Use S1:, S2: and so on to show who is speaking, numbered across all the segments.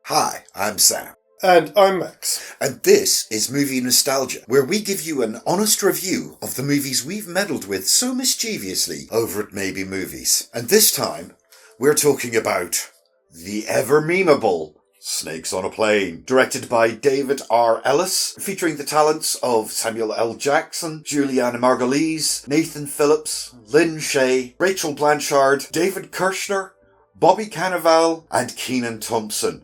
S1: Hi, I'm Sam.
S2: And I'm Max.
S1: And this is Movie Nostalgia, where we give you an honest review of the movies we've meddled with so mischievously over at Maybe Movies. And this time, we're talking about the ever-memeable Snakes on a Plane, directed by David R. Ellis, featuring the talents of Samuel L. Jackson, Juliana Margulies, Nathan Phillips, Lynn Shay, Rachel Blanchard, David Kirshner, Bobby Cannavale, and Kenan Thompson.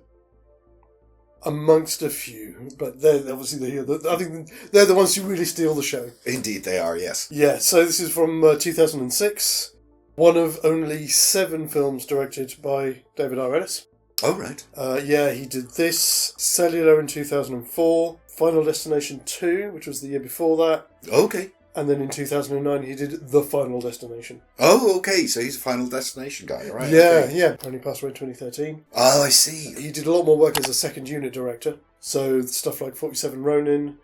S2: Amongst a few, but they're obviously I think they're the ones who really steal the show.
S1: Indeed they are, yes.
S2: Yeah, so this is from 2006. One of only 7 films directed by David R. Ellis.
S1: Oh, right.
S2: He did this, Cellular in 2004, Final Destination 2, which was the year before that.
S1: Okay.
S2: And then in 2009 he did The Final Destination.
S1: Oh, okay, so he's a Final Destination guy, right?
S2: Yeah,
S1: okay.
S2: yeah. Only passed away in 2013.
S1: Oh, I see.
S2: He did a lot more work as a second unit director. So stuff like 47 Ronin,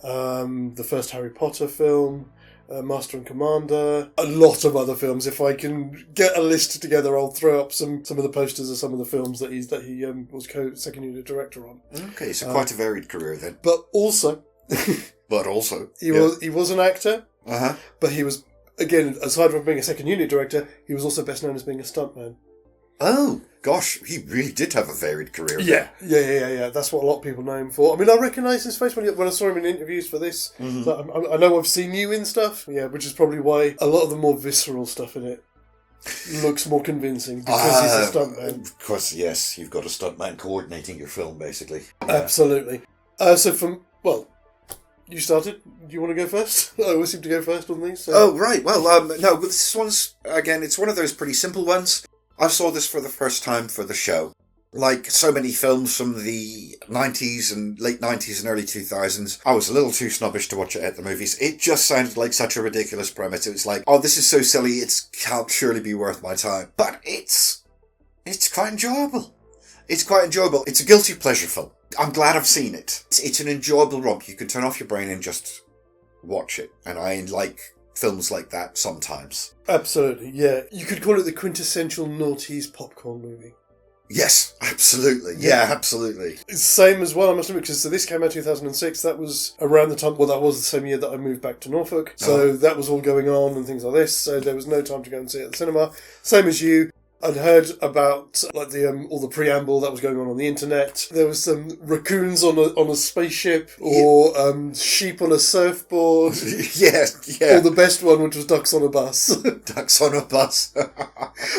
S2: the first Harry Potter film, Master and Commander, a lot of other films. If I can get a list together, I'll throw up some of the posters of some of the films that he was second unit director on.
S1: Okay, so quite a varied career then.
S2: But also... he was an actor, but he was, again, aside from being a second unit director, he was also best known as being a stuntman.
S1: Oh, gosh, he really did have a varied career.
S2: Yeah. That's what a lot of people know him for. I mean, I recognise his face when I saw him in interviews for this. Mm-hmm. So I know I've seen you in stuff, which is probably why a lot of the more visceral stuff in it looks more convincing, because he's a stuntman.
S1: Of course, yes, you've got a stuntman coordinating your film, basically. Yeah.
S2: Absolutely. You started. Do you want to go first? I always seem to go first on these. So.
S1: Oh, right. Well, no, but this one's, again, it's one of those pretty simple ones. I saw this for the first time for the show. Like so many films from the 90s and late 90s and early 2000s, I was a little too snobbish to watch it at the movies. It just sounded like such a ridiculous premise. It was like, oh, this is so silly, it can't surely be worth my time. But it's quite enjoyable. It's quite enjoyable. It's a guilty pleasure film. I'm glad I've seen it. It's an enjoyable romp. You can turn off your brain and just watch it. And I like films like that sometimes.
S2: Absolutely, yeah. You could call it the quintessential noughties popcorn movie.
S1: Yes, absolutely. Yeah, absolutely.
S2: It's same as well, I must admit, because this came out 2006. That was around the time, that was the same year that I moved back to Norfolk. So that was all going on and things like this. So there was no time to go and see it at the cinema. Same as you. I'd heard about like all the preamble that was going on the internet. There was some raccoons on a spaceship, or sheep on a surfboard.
S1: Yeah.
S2: Or the best one, which was ducks on a bus.
S1: Ducks on a bus.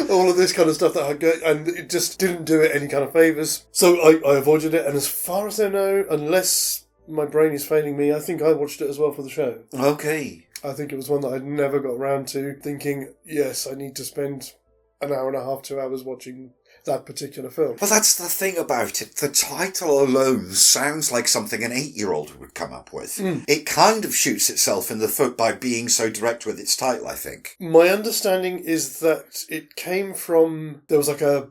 S2: All of this kind of stuff that I'd go, and it just didn't do it any kind of favours. So I avoided it, and as far as I know, unless my brain is failing me, I think I watched it as well for the show.
S1: Okay.
S2: I think it was one that I'd never got around to thinking, yes, I need to spend an hour and a half, 2 hours watching that particular film.
S1: Well, that's the thing about it. The title alone sounds like something an 8-year-old would come up with. It kind of shoots itself in the foot by being so direct with its title, I think.
S2: My understanding is that it came from... There was like a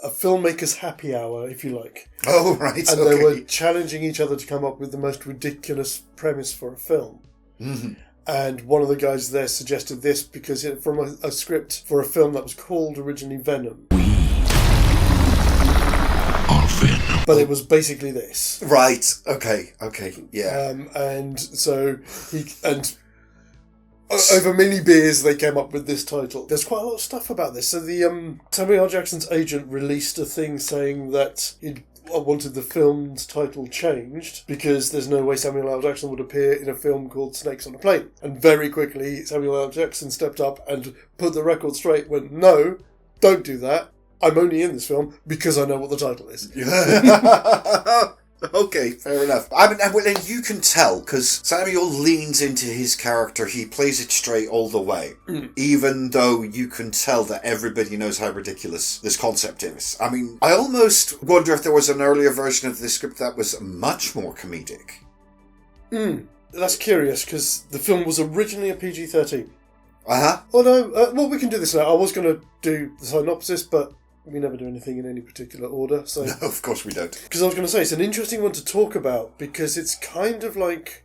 S2: filmmaker's happy hour, if you like.
S1: Oh, right,
S2: and they were challenging each other to come up with the most ridiculous premise for a film. Mm-hmm. And one of the guys there suggested this because from a script for a film that was called originally Venom. We are Venom. But it was basically this.
S1: Right. Okay. Yeah.
S2: And so over many beers they came up with this title. There's quite a lot of stuff about this. So the Samuel L. Jackson's agent released a thing saying that I wanted the film's title changed because there's no way Samuel L. Jackson would appear in a film called Snakes on a Plane. And very quickly, Samuel L. Jackson stepped up and put the record straight, went, no, don't do that. I'm only in this film because I know what the title is.
S1: Okay, fair enough. I mean, and you can tell, because Samuel leans into his character, he plays it straight all the way, even though you can tell that everybody knows how ridiculous this concept is. I mean, I almost wonder if there was an earlier version of the script that was much more comedic.
S2: That's curious, because the film was originally a PG-13.
S1: Uh-huh.
S2: Oh, no, we can do this now. I was going to do the synopsis, but we never do anything in any particular order. So.
S1: No, of course we don't.
S2: Because I was going to say, it's an interesting one to talk about, because it's kind of like,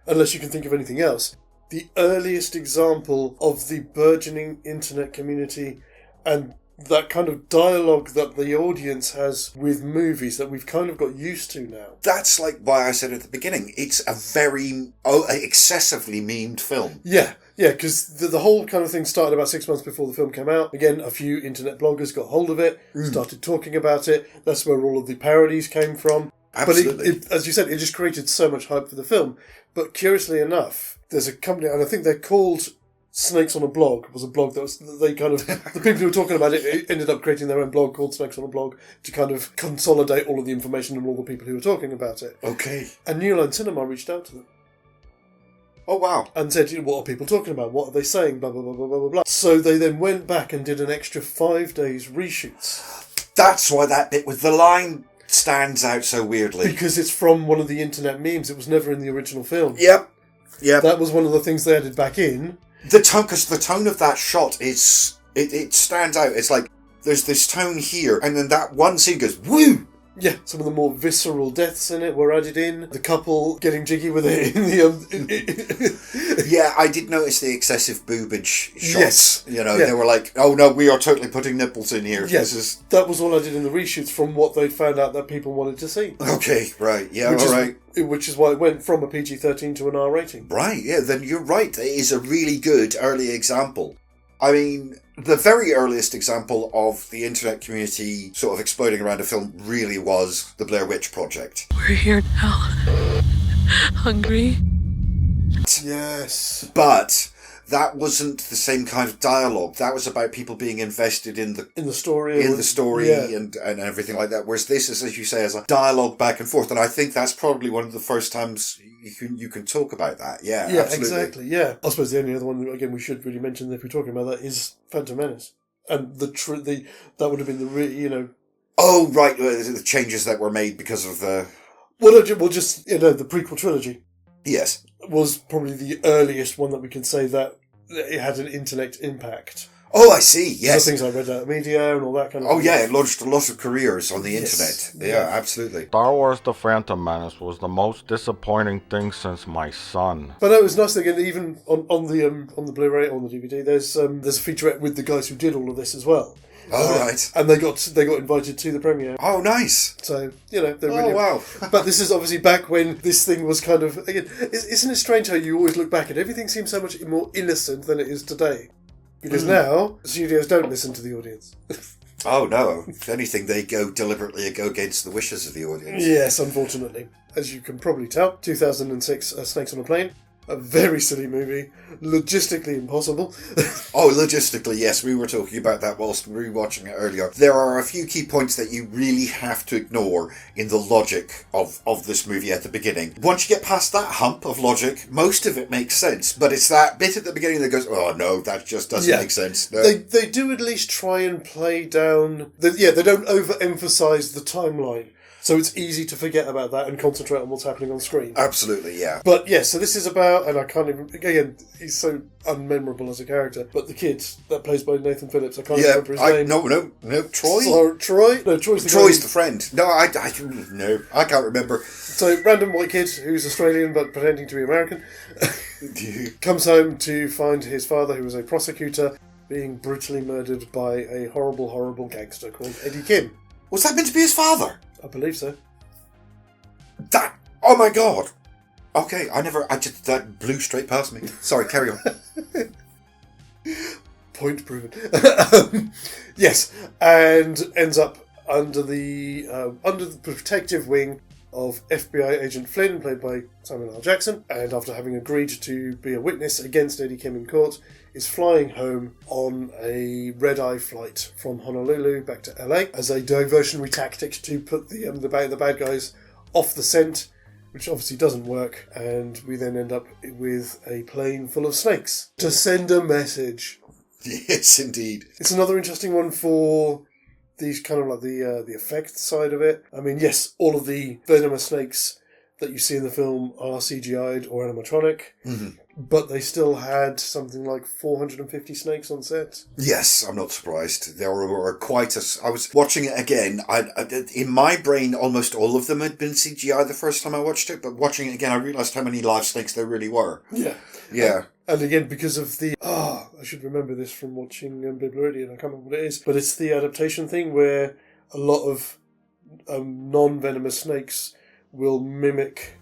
S2: unless you can think of anything else, the earliest example of the burgeoning internet community and that kind of dialogue that the audience has with movies that we've kind of got used to now.
S1: That's like why I said at the beginning, it's a very excessively memed film.
S2: Yeah, because the whole kind of thing started about 6 months before the film came out. Again, a few internet bloggers got hold of it, started talking about it. That's where all of the parodies came from.
S1: Absolutely.
S2: But as you said, it just created so much hype for the film. But curiously enough, there's a company, and I think they're called Snakes on a Blog. It was a blog that was, they kind of, the people who were talking about it ended up creating their own blog called Snakes on a Blog to kind of consolidate all of the information and all the people who were talking about it.
S1: Okay.
S2: And New Line Cinema reached out to them.
S1: Oh, wow.
S2: And said, what are people talking about? What are they saying? Blah, blah, blah, blah, blah, blah, blah. So they then went back and did an extra 5 days reshoots.
S1: That's why that bit with the line stands out so weirdly.
S2: Because it's from one of the internet memes. It was never in the original film.
S1: Yep.
S2: That was one of the things they added back in.
S1: Because the tone of that shot is... It stands out. It's like, there's this tone here, and then that one scene goes, woo!
S2: Yeah, some of the more visceral deaths in it were added in. The couple getting jiggy with it in the...
S1: Yeah, I did notice the excessive boobage shots.
S2: Yes.
S1: They were like, oh no, we are totally putting nipples in here.
S2: Yes, that was all I did in the reshoots from what they found out that people wanted to see.
S1: Okay, right, yeah,
S2: Which is why it went from a PG-13 to an R rating.
S1: Right, yeah, then you're right. It is a really good early example. I mean, the very earliest example of the internet community sort of exploding around a film really was the Blair Witch Project.
S3: We're here now. Hungry.
S2: Yes.
S1: But that wasn't the same kind of dialogue. That was about people being invested in the story. And everything like that. Whereas this is, as you say, as a dialogue back and forth. And I think that's probably one of the first times you can talk about that. Yeah, absolutely.
S2: Exactly, yeah. I suppose the only other one, again, we should really mention if we're talking about that, is Phantom Menace. And that would have been the
S1: Oh, right, the changes that were made because of the...
S2: Well, just, the prequel trilogy.
S1: Yes.
S2: Was probably the earliest one that we can say that it had an internet impact.
S1: Oh, I see, yes.
S2: The things I read out of media and all that kind of
S1: thing. Oh, yeah, it launched a lot of careers on the internet. Yeah, absolutely.
S4: Star Wars The Phantom Menace was the most disappointing thing since my son.
S2: But no, it was nice again, even on the Blu-ray, on the DVD, there's a featurette with the guys who did all of this as well.
S1: Oh, right.
S2: And they got invited to the premiere.
S1: Oh, nice.
S2: So, they're really...
S1: wow.
S2: But this is obviously back when this thing was kind of... Again, isn't it strange how you always look back and everything seems so much more innocent than it is today? Because now, studios don't listen to the audience.
S1: Oh, no. If anything, they deliberately go against the wishes of the audience.
S2: Yes, unfortunately. As you can probably tell, 2006, Snakes on a Plane. A very silly movie. Logistically impossible.
S1: Oh, logistically, yes. We were talking about that whilst rewatching it earlier. There are a few key points that you really have to ignore in the logic of this movie at the beginning. Once you get past that hump of logic, most of it makes sense. But it's that bit at the beginning that goes, oh no, that just doesn't make sense. No.
S2: They do at least try and play down... They don't overemphasise the timeline. So it's easy to forget about that and concentrate on what's happening on screen.
S1: Absolutely, yeah.
S2: But so this is about, and I can't even, again, he's so unmemorable as a character, but the kid that plays by Nathan Phillips, I can't remember his name.
S1: No, Troy?
S2: Troy? No, Troy's
S1: the friend. No, I can't remember.
S2: So, random white kid who's Australian but pretending to be American comes home to find his father, who was a prosecutor, being brutally murdered by a horrible, horrible gangster called Eddie Kim.
S1: Was that meant to be his father?
S2: I believe so.
S1: Oh my god! Okay, that blew straight past me. Sorry, carry on.
S2: Point proven. Yes, and ends up under the protective wing of FBI agent Flynn, played by Samuel L. Jackson, and after having agreed to be a witness against Eddie Kim in court, is flying home on a red-eye flight from Honolulu back to LA as a diversionary tactic to put the bad guys off the scent, which obviously doesn't work, and we then end up with a plane full of snakes to send a message.
S1: Yes, indeed.
S2: It's another interesting one for these kind of like the effect side of it. I mean, yes, all of the venomous snakes that you see in the film are CGI'd or animatronic, but they still had something like 450 snakes on set.
S1: Yes, I'm not surprised. There were quite I was watching it again. In my brain, almost all of them had been CGI the first time I watched it, but watching it again, I realised how many live snakes there really were.
S2: Yeah.
S1: Yeah.
S2: And again, because of the... I should remember this from watching Biblioidian, I can't remember what it is, but it's the adaptation thing where a lot of non-venomous snakes will mimic...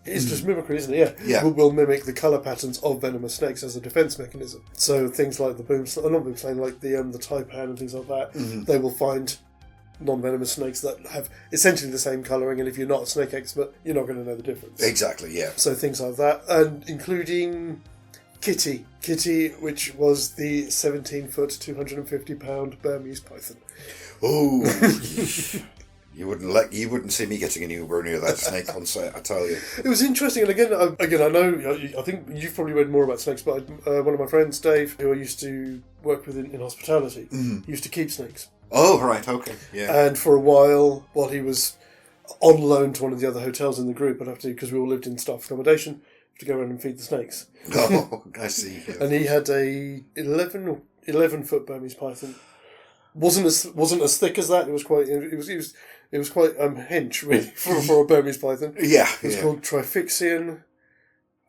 S2: It's just mimicry, isn't it?
S1: Yeah.
S2: Will mimic the colour patterns of venomous snakes as a defence mechanism. So things like the not boomslang, like the taipan and things like that, they will find non-venomous snakes that have essentially the same colouring, and if you're not a snake expert, you're not going to know the difference.
S1: Exactly, yeah.
S2: So things like that, and including Kitty, which was the 17-foot, 250-pound Burmese python.
S1: Oh, you wouldn't see me getting anywhere near that snake on set, I tell you.
S2: It was interesting, and again, I know, I think you've probably read more about snakes, but one of my friends, Dave, who I used to work with in hospitality, used to keep snakes.
S1: Oh, right, okay, yeah.
S2: And for a while he was on loan to one of the other hotels in the group, I'd have to, because we all lived in staff accommodation, to go around and feed the snakes.
S1: Oh, I see. Yeah.
S2: And he had a 11-foot Burmese python. Wasn't as thick as that. It was quite hench really for a Burmese python.
S1: Yeah,
S2: it was called Trifixian.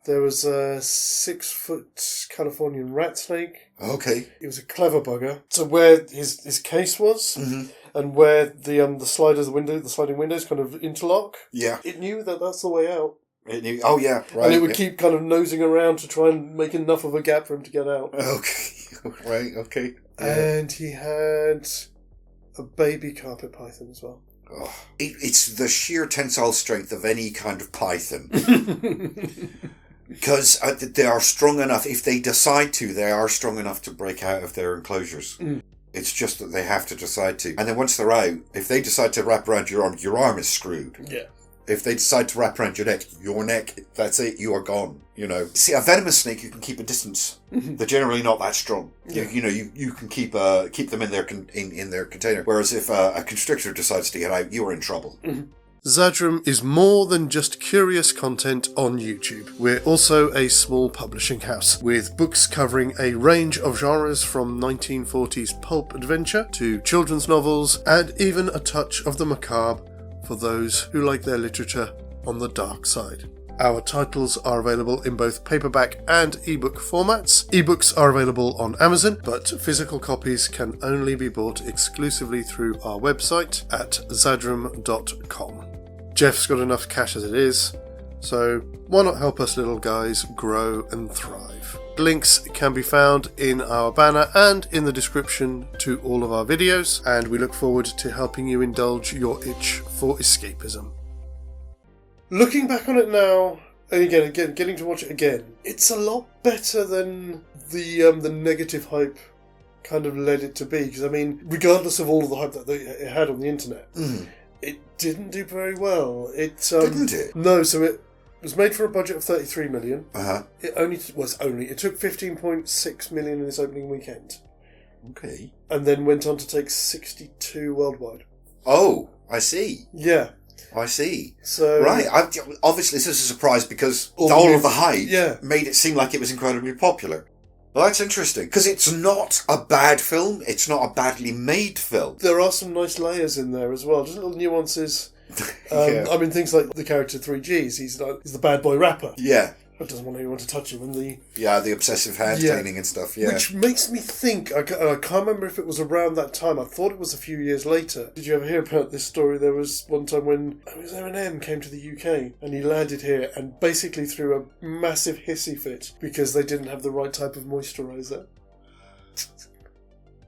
S2: There was a 6-foot Californian rat snake.
S1: Okay.
S2: It was a clever bugger. So where his case was, and where the sliding windows kind of interlock.
S1: Yeah.
S2: It knew that that's the way out.
S1: It knew. Oh yeah, right.
S2: And it would keep kind of nosing around to try and make enough of a gap for him to get out.
S1: Okay. Right. Okay.
S2: And he had a baby carpet python as well.
S1: Oh, it's the sheer tensile strength of any kind of python. Because they are strong enough, if they decide to, they are strong enough to break out of their enclosures. It's just that they have to decide to. And then once they're out, if they decide to wrap around your arm is screwed.
S2: Yeah.
S1: If they decide to wrap around your neck, that's it, you are gone, See, a venomous snake, you can keep a distance. They're generally not that strong.
S2: Yeah.
S1: You can keep them in their container. Whereas if a constrictor decides to get out, you are in trouble.
S2: Xadrum is more than just curious content on YouTube. We're also a small publishing house, with books covering a range of genres from 1940s pulp adventure to children's novels, and even a touch of the macabre for those who like their literature on the dark side. Our titles are available in both paperback and ebook formats. Ebooks are available on Amazon, but physical copies can only be bought exclusively through our website at xadrum.com. Jeff's got enough cash as it is, so why not help us little guys grow and thrive? Links can be found in our banner and in the description to all of our videos, and we look forward to helping you indulge your itch for escapism. Looking back on it now, and again, getting to watch it again, it's a lot better than the negative hype kind of led it to be. Because I mean, regardless of all of the hype that it had on the internet, it didn't do very well.
S1: Didn't it?
S2: No, so it was made for a budget of 33 million. It took 15.6 million in its opening weekend.
S1: Okay.
S2: And then went on to take 62 worldwide.
S1: Oh, I see.
S2: Yeah.
S1: I see.
S2: So
S1: right. Obviously, this is a surprise because all of the hype made it seem like it was incredibly popular. Well, that's interesting because it's not a bad film. It's not a badly made film.
S2: There are some nice layers in there as well. Just little nuances.
S1: Yeah.
S2: I mean, things like the character 3Gs. He's the bad boy rapper.
S1: Yeah.
S2: Who doesn't want anyone to touch him, and
S1: the obsessive hand cleaning and stuff. Yeah.
S2: Which makes me think. I can't remember if it was around that time. I thought it was a few years later. Did you ever hear about this story? There was one time when Eminem came to the UK and he landed here and basically threw a massive hissy fit because they didn't have the right type of moisturiser.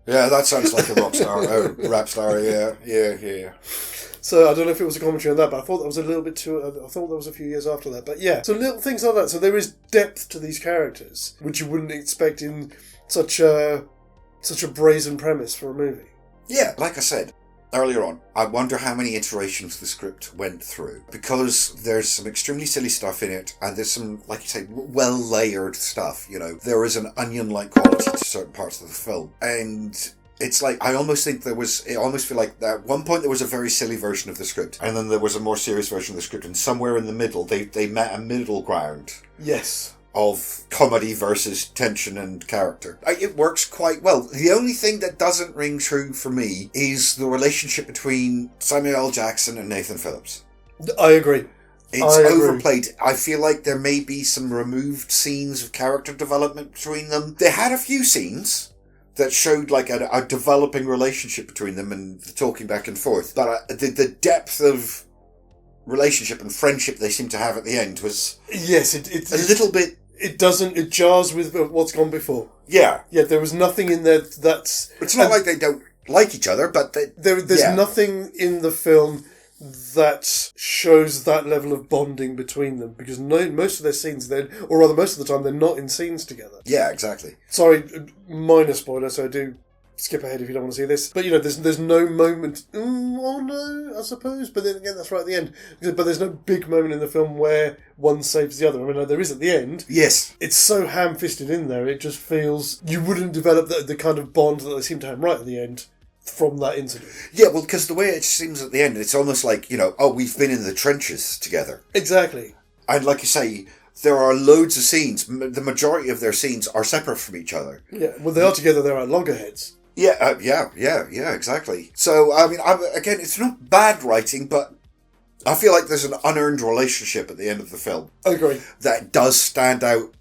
S1: Yeah, that sounds like a rock star, rap star. Yeah.
S2: So I don't know if it was a commentary on that, but I thought that was a little bit too... I thought that was a few years after that. But yeah, so little things like that. So there is depth to these characters, which you wouldn't expect in such a brazen premise for a movie.
S1: Yeah, like I said earlier on, I wonder how many iterations the script went through. Because there's some extremely silly stuff in it, and there's some, like you say, well-layered stuff, There is an onion-like quality to certain parts of the film. And... it's like, I almost feel like at one point there was a very silly version of the script, and then there was a more serious version of the script, and somewhere in the middle, they met a middle ground.
S2: Yes.
S1: Of comedy versus tension and character. It works quite well. The only thing that doesn't ring true for me is the relationship between Samuel L. Jackson and Nathan Phillips.
S2: I agree.
S1: It's
S2: I agree.
S1: overplayed. I feel like there may be some removed scenes of character development between them. They had a few scenes that showed like a developing relationship between them and the talking back and forth. But the depth of relationship and friendship they seem to have at the end was
S2: Yes, it's
S1: a little bit...
S2: It jars with what's gone before.
S1: Yeah.
S2: Yeah, there was nothing in there that's...
S1: It's not like they don't like each other, but...
S2: There's nothing in the film that shows that level of bonding between them, because most of their scenes then, or rather most of the time, they're not in scenes together.
S1: Yeah, exactly.
S2: Sorry, minor spoiler, so do skip ahead if you don't want to see this. But, there's no moment... oh no, I suppose. But then again, that's right at the end. But there's no big moment in the film where one saves the other. I mean, there is at the end.
S1: Yes.
S2: It's so ham-fisted in there, it just feels... You wouldn't develop the kind of bond that they seem to have right at the end from that incident.
S1: Yeah, well, because the way it seems at the end, it's almost like, we've been in the trenches together.
S2: Exactly.
S1: And like you say, there are loads of scenes. The majority of their scenes are separate from each other.
S2: Yeah, well, they are together, they're at loggerheads.
S1: Yeah, yeah, exactly. So, I mean, again, it's not bad writing, but I feel like there's an unearned relationship at the end of the film.
S2: I agree.
S1: That does stand out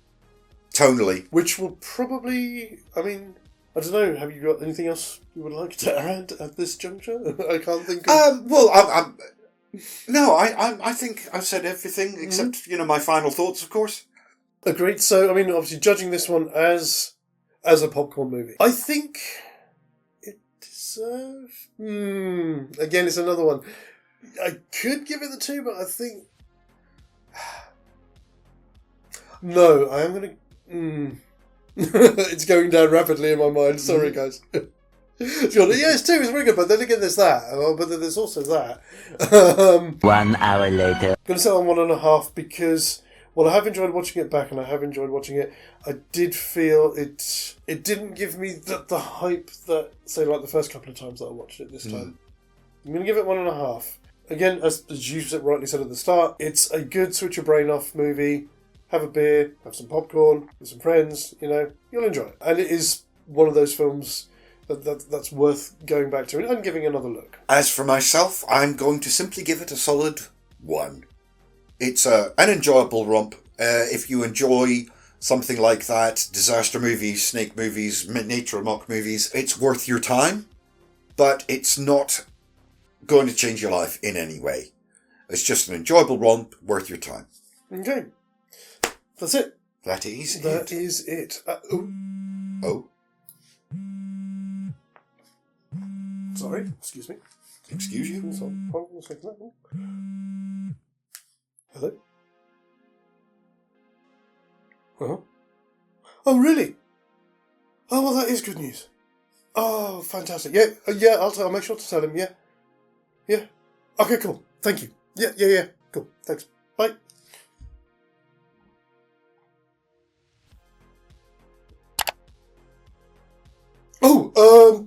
S1: tonally.
S2: Which will probably, I mean... I don't know, have you got anything else you would like to add at this juncture? I can't think of...
S1: I think I've said everything, except, my final thoughts, of course.
S2: Agreed. So, I mean, obviously, judging this one as a popcorn movie, I think it deserves... Again, it's another one. I could give it the 2, but I think... No, I am going to... It's going down rapidly in my mind. Sorry, guys. It's 2 is very good, but then again there's that. But then there's also that.
S5: 1 hour later.
S2: I'm going to settle on 1.5 because, I have enjoyed watching it back and I have enjoyed watching it. I did feel it didn't give me the hype that, say, like the first couple of times that I watched it this time. I'm going to give it 1.5. Again, as you rightly said at the start, it's a good switch your brain off movie. Have a beer, have some popcorn with some friends, you'll enjoy it. And it is one of those films that's worth going back to and giving another look.
S1: As for myself, I'm going to simply give it a solid 1. It's an enjoyable romp. If you enjoy something like that, disaster movies, snake movies, nature mock movies, it's worth your time, but it's not going to change your life in any way. It's just an enjoyable romp worth your time.
S2: Okay. That's it.
S1: That is
S2: it.
S1: Oh.
S2: Sorry, excuse me.
S1: Excuse you?
S2: Hold on a second. Hello? Uh-huh. Oh, really? Oh, well, that is good news. Oh, fantastic. Yeah, I'll make sure to tell him, yeah. Yeah. Okay, cool. Thank you. Yeah. Cool. Thanks. Bye.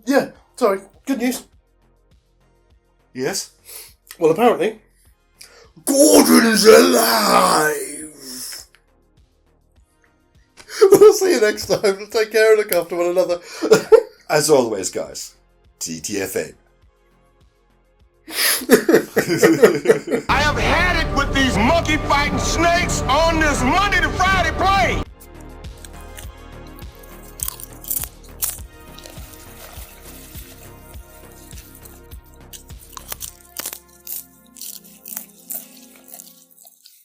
S2: Yeah, sorry, good news.
S1: Yes?
S2: Well, apparently, Gordon's alive! We'll see you next time. Take care and look after one another.
S1: As always, guys, TTFN.
S6: I have had it with these monkey fighting snakes on this Monday to Friday plane.